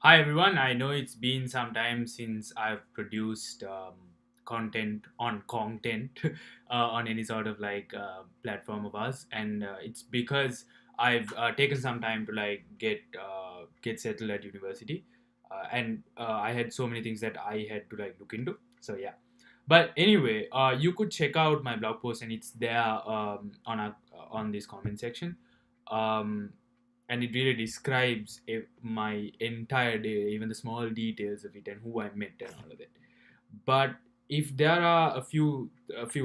Hi everyone. I know it's been some time since I've produced content on any sort of platform of us, and it's because I've taken some time to get settled at university, and I had so many things that I had to look into. So yeah. But anyway, you could check out my blog post, and it's there on this comment section. Um, and it really describes my entire day, even the small details of it, and who I met and all of that. But if there are a few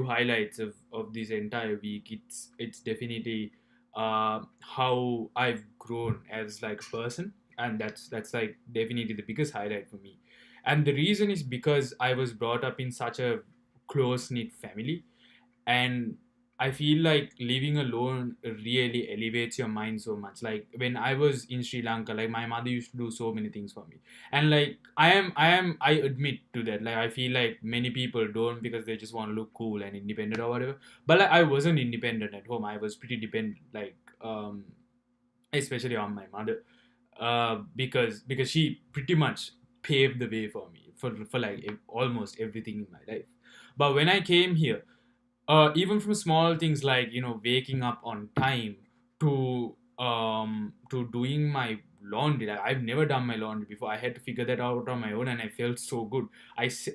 highlights of this entire week, it's definitely how I've grown as like a person, and that's like definitely the biggest highlight for me. And the reason is because I was brought up in such a close knit family, and I feel like living alone really elevates your mind so much. Like when I was in Sri Lanka, like my mother used to do so many things for me, and like I admit to that. Like I feel like many people don't because they just want to look cool and independent or whatever. But like I wasn't independent at home. I was pretty dependent, especially on my mother, because she pretty much paved the way for me for almost everything in my life. But when I came here, even from small things like waking up on time to doing my laundry. Like I've never done my laundry before. I had to figure that out on my own, and I felt so good.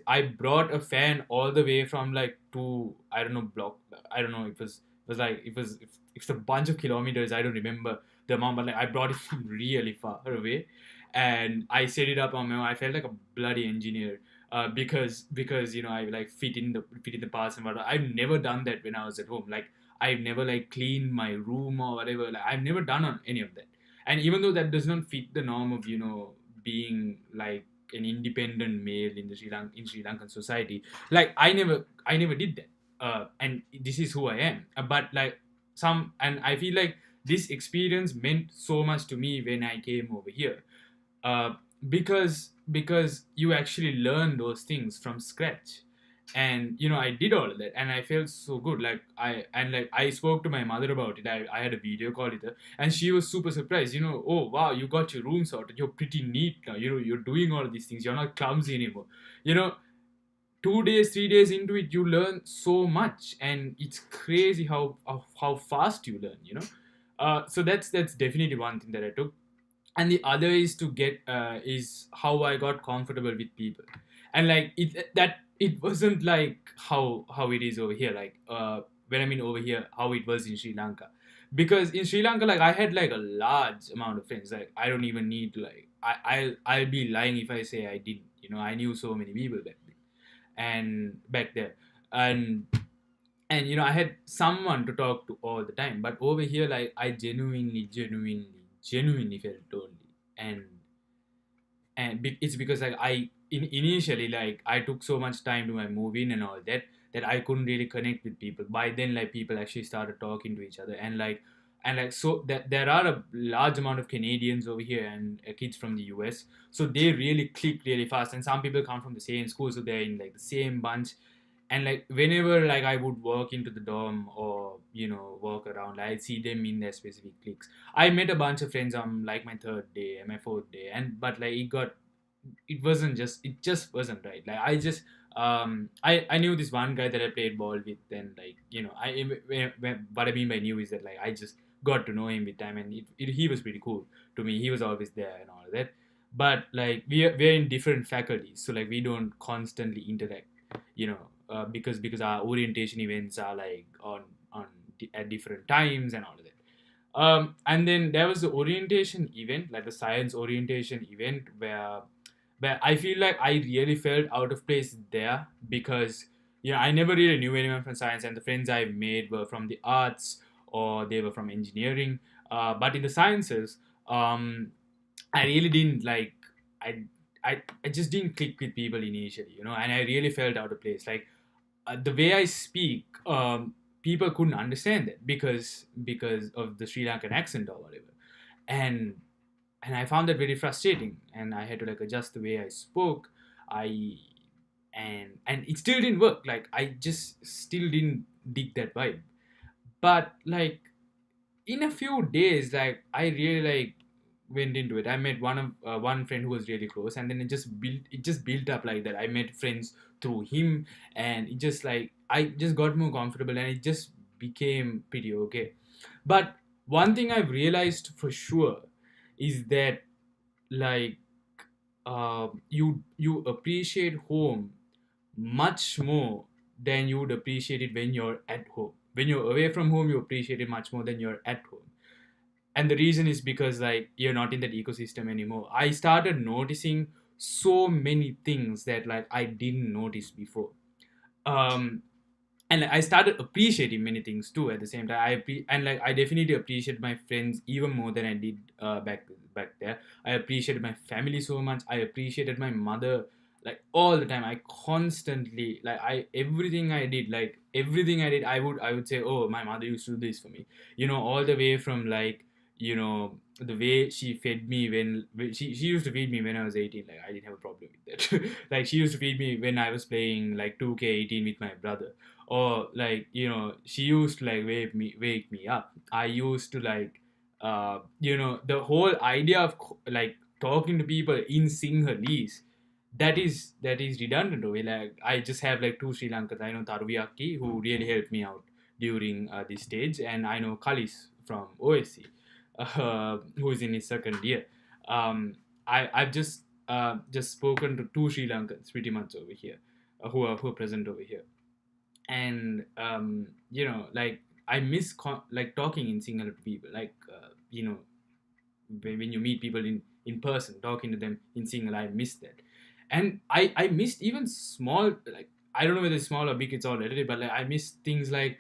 I brought a fan all the way from like to I don't know block. I don't know. It's a bunch of kilometers. I don't remember the amount, but like I brought it from really far away, and I set it up on my own. I felt like a bloody engineer, because I like fit in the past and whatnot. I've never done that when I was at home. Like I've never like cleaned my room or whatever. Like I've never done on any of that. And even though that does not fit the norm of being like an independent male in Sri Lankan society, like I never did that. And this is who I am. But like and I feel like this experience meant so much to me when I came over here, uh, because you actually learn those things from scratch. And I did all of that, and I felt so good. I spoke to my mother about it. I had a video call with her, and she was super surprised. Oh wow, you got your room sorted, you're pretty neat now. You're doing all of these things, you're not clumsy anymore. you know 2 days 3 days into it, you learn so much, and it's crazy how fast you learn. So that's definitely one thing that I took. And the other is to get is how I got comfortable with people. And like it wasn't like how it is over here, like when I mean over here, how it was in Sri Lanka. Because in Sri Lanka, like I had like a large amount of friends. Like I don't even need to like I'll be lying if I say I didn't. I knew so many people back there. And I had someone to talk to all the time. But over here, like I genuinely felt lonely. And it's because like initially, like I took so much time to my move in and all that I couldn't really connect with people. By then, like people actually started talking to each other, and so that there are a large amount of Canadians over here, and kids from the US, so they really click really fast. And some people come from the same school, so they're in like the same bunch. And like whenever like I would walk into the dorm or walk around, I'd see them in their specific cliques. I met a bunch of friends on like my third day and my fourth day, and but like it just wasn't right. Like I just I knew this one guy that I played ball with. And like what I mean by new is that like I just got to know him with time, and he was pretty cool to me. He was always there and all of that. But like we're in different faculties, so like we don't constantly interact, because our orientation events are like at different times and all of that. And then there was the orientation event, like the science orientation event, where I feel like I really felt out of place there, because I never really knew anyone from science, and the friends I made were from the arts or they were from engineering. But in the sciences, I really didn't like I I just didn't click with people initially, and I really felt out of place. Like the way I speak, people couldn't understand that because of the Sri Lankan accent or whatever. And and I found that very frustrating, and I had to like adjust the way I spoke. I and it still didn't work. Like I just still didn't dig that vibe. But like in a few days, like I really like went into it. I met one friend who was really close, and then it just built up like that. I met friends through him, and it just like I just got more comfortable, and it just became pretty okay. But one thing I've realized for sure is that, like, you appreciate home much more than you would appreciate it when you're at home. When you're away from home, you appreciate it much more than you're at home. And the reason is because, like, you're not in that ecosystem anymore. I started noticing so many things that, like, I didn't notice before. um and I started appreciating many things too at the same time. And like I definitely appreciate my friends even more than I did back there. I appreciated my family so much. I appreciated my mother, like, all the time. I constantly, like, I everything I did, like everything I did, I would say, oh, my mother used to do this for me. All the way from, like, the way she fed me when she used to feed me when I was 18. Like, I didn't have a problem with that. Like, she used to feed me when I was playing like 2K18 with my brother. Or, like, she used to, like, wake me up. I used to, like, the whole idea of like talking to people in Sinhalese, that is redundant over. Like, I just have like two Sri Lankans. I know Taruviyaki, who really helped me out during this stage, and I know Kalis from OSC, who is in his second year. I've just spoken to two Sri Lankans pretty much over here, who are present over here. And like, I miss like talking in Sinhala to people, like, when you meet people in person, talking to them in Sinhala. I miss that. And I missed even small, like, I don't know whether it's small or big, it's all relative, but like I miss things like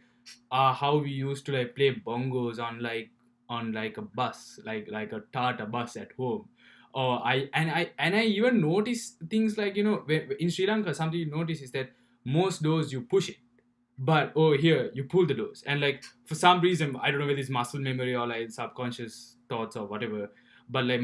how we used to, like, play bongos on like a bus, like a Tata bus at home. Or I even notice things like, in Sri Lanka, something you notice is that most doors you push it, but over here you pull the doors. And, like, for some reason, I don't know whether it's muscle memory or like subconscious thoughts or whatever, but like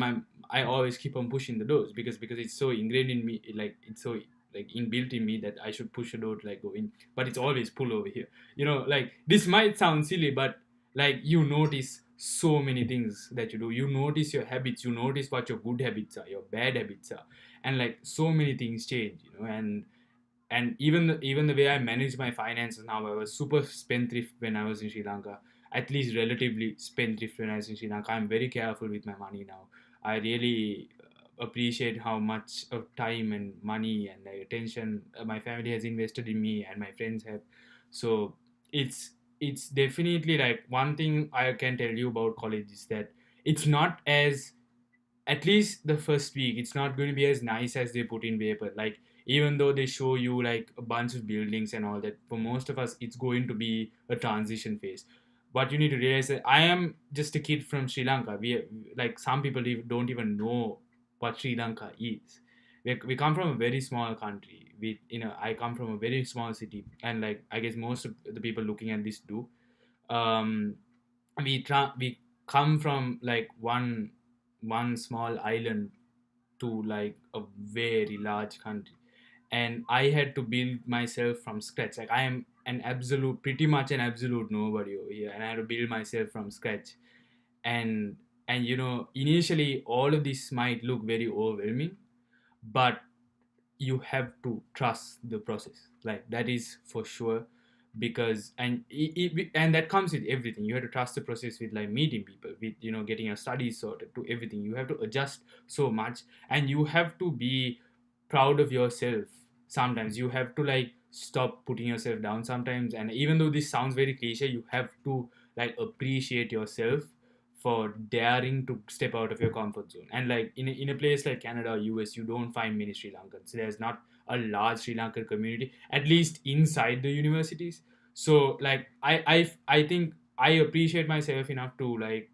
I always keep on pushing the doors, because it's so ingrained in me, like it's so, like, inbuilt in me that I should push a door to, like, go in. But it's always pull over here. Like, this might sound silly, but, like, you notice so many things that you do. You notice your habits, you notice what your good habits are, your bad habits are. And, like, so many things change. And even the way I manage my finances now, I was super spendthrift when I was in Sri Lanka. At least relatively spendthrift when I was in Sri Lanka. I'm very careful with my money now. I really appreciate how much of time and money and, like, attention my family has invested in me, and my friends have. So it's definitely, like, one thing I can tell you about college is that it's not as, at least the first week, it's not going to be as nice as they put in paper. Like, even though they show you, like, a bunch of buildings and all that, for most of us it's going to be a transition phase. But you need to realize that I am just a kid from Sri Lanka. Like, some people don't even know what Sri Lanka is. We come from a very small country. I come from a very small city, and, like, I guess most of the people looking at this do. um we come from, like, one small island to, like, a very large country. And I had to build myself from scratch. Like, I am pretty much an absolute nobody over here, and I had to build myself from scratch. And initially all of this might look very overwhelming, but you have to trust the process, like, that is for sure. Because and that comes with everything. You have to trust the process with, like, meeting people, with, getting your studies sorted, to everything. You have to adjust so much, and you have to be proud of yourself. Sometimes you have to, like, stop putting yourself down sometimes. And even though this sounds very cliche, you have to, like, appreciate yourself for daring to step out of your comfort zone. And, like, in a place like Canada or US, you don't find many Sri Lankans. There's not a large Sri Lankan community, at least inside the universities. So, like, I think I appreciate myself enough to, like,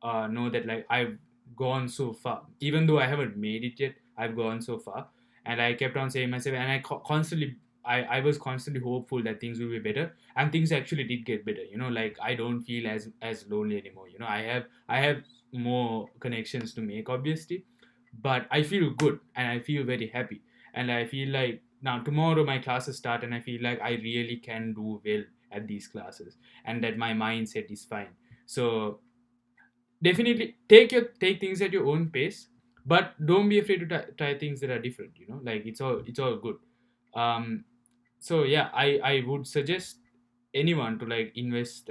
know that, like, I've gone so far. Even though I haven't made it yet, I've gone so far. And I kept on saying myself, and I was constantly hopeful that things will be better, and things actually did get better. Like, I don't feel as lonely anymore. I have more connections to make, obviously, but I feel good and I feel very happy. And I feel like now tomorrow my classes start, and I feel like I really can do well at these classes, and that my mindset is fine. So definitely take things at your own pace, but don't be afraid to try things that are different. Like it's all good. So yeah, I would suggest anyone to like invest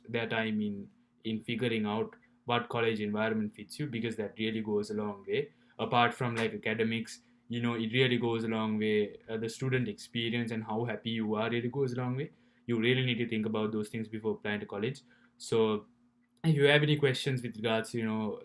their time in figuring out what college environment fits you, because that really goes a long way. Apart from like academics, it really goes a long way. The student experience and how happy you are really goes a long way. You really need to think about those things before applying to college. So if you have any questions with regards,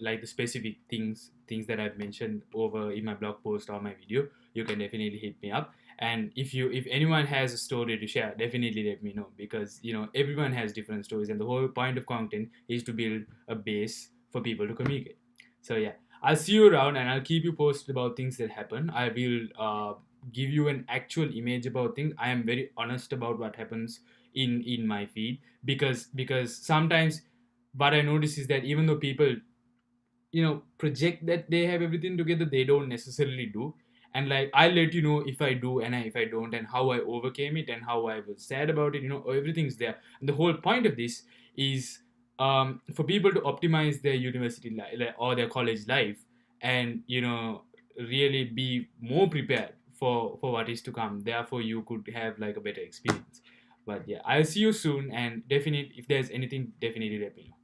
like the specific things that I've mentioned over in my blog post or my video, you can definitely hit me up. And if anyone has a story to share, definitely let me know, because everyone has different stories, and the whole point of content is to build a base for people to communicate. So yeah, I'll see you around, and I'll keep you posted about things that happen. I will give you an actual image about things. I am very honest about what happens in my feed, because sometimes what I notice is that even though people project that they have everything together, they don't necessarily do. And like, I'll let you know if I do and if I don't, and how I overcame it, and how I was sad about it. Everything's there. And the whole point of this is for people to optimize their university life or their college life, and really be more prepared for what is to come. Therefore you could have like a better experience. But yeah, I'll see you soon, and definitely if there's anything, definitely let me know.